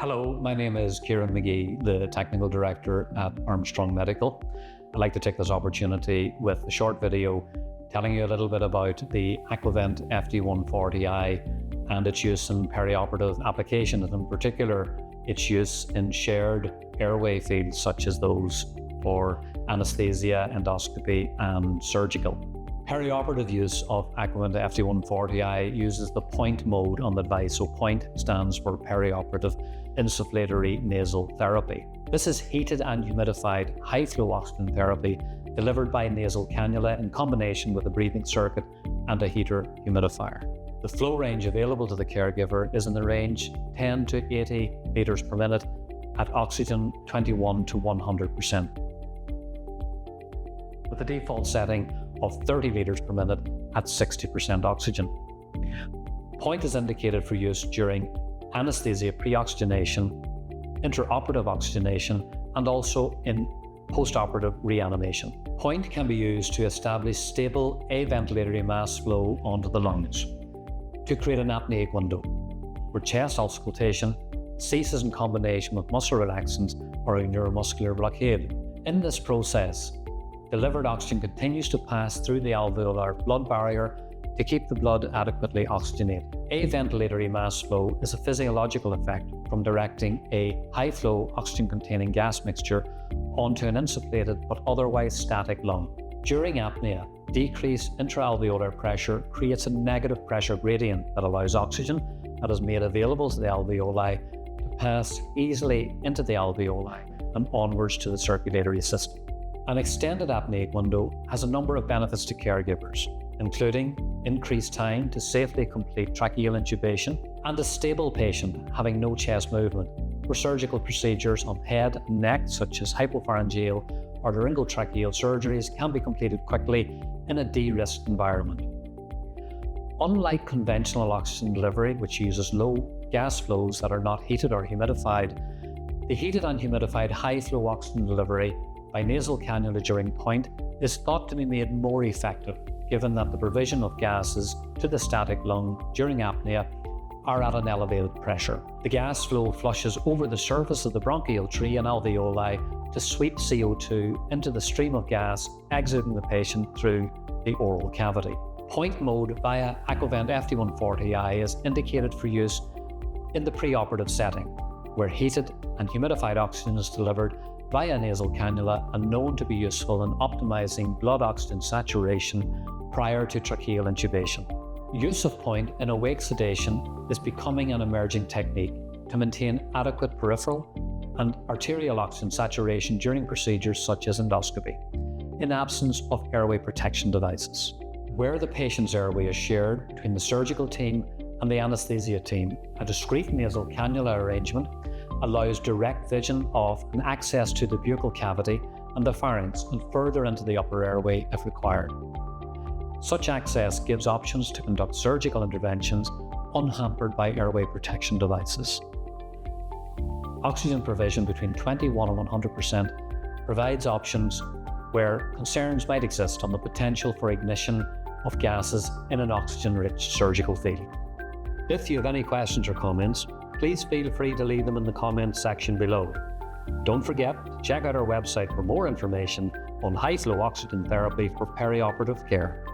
Hello, my name is Ciarán Magee, the Technical Director at Armstrong Medical. I'd like to take this opportunity with a short video telling you a little bit about the Aquavent FD140i and its use in perioperative applications, and in particular its use in shared airway fields such as those for anesthesia, endoscopy and surgical. Perioperative use of Aquavent FD140i uses the point mode on the device, so point stands for perioperative insufflatory nasal therapy. This is heated and humidified high flow oxygen therapy delivered by nasal cannula in combination with a breathing circuit and a heater humidifier. The flow range available to the caregiver is in the range 10 to 80 litres per minute at oxygen 21 to 100%, with the default setting of 30 litres per minute at 60% oxygen. Point is indicated for use during anesthesia pre-oxygenation, intraoperative oxygenation, and also in post-operative reanimation. Point can be used to establish stable aventilatory mass flow onto the lungs, to create an apneic window, where chest auscultation ceases in combination with muscle relaxants or a neuromuscular blockade. In this process, delivered oxygen continues to pass through the alveolar blood barrier to keep the blood adequately oxygenated. Aventilatory mass flow is a physiological effect from directing a high-flow oxygen-containing gas mixture onto an insufflated but otherwise static lung. During apnea, decreased intraalveolar pressure creates a negative pressure gradient that allows oxygen that is made available to the alveoli to pass easily into the alveoli and onwards to the circulatory system. An extended apneic window has a number of benefits to caregivers, including increased time to safely complete tracheal intubation and a stable patient having no chest movement, where surgical procedures on head and neck such as hypopharyngeal or laryngotracheal surgeries can be completed quickly in a de-risked environment. Unlike conventional oxygen delivery, which uses low gas flows that are not heated or humidified, the heated and humidified high-flow oxygen delivery by nasal cannula during point is thought to be made more effective, given that the provision of gases to the static lung during apnea are at an elevated pressure. The gas flow flushes over the surface of the bronchial tree and alveoli to sweep CO2 into the stream of gas exiting the patient through the oral cavity. Point mode via Aquavent FD140i is indicated for use in the preoperative setting, where heated and humidified oxygen is delivered via nasal cannula and known to be useful in optimizing blood oxygen saturation prior to tracheal intubation. Use of point in awake sedation is becoming an emerging technique to maintain adequate peripheral and arterial oxygen saturation during procedures such as endoscopy, in absence of airway protection devices. Where the patient's airway is shared between the surgical team and the anesthesia team, a discrete nasal cannula arrangement allows direct vision of and access to the buccal cavity and the pharynx and further into the upper airway if required. Such access gives options to conduct surgical interventions unhampered by airway protection devices. Oxygen provision between 21 and 100% provides options where concerns might exist on the potential for ignition of gases in an oxygen-rich surgical field. If you have any questions or comments, please feel free to leave them in the comments section below. Don't forget to check out our website for more information on high-flow oxygen therapy for perioperative care.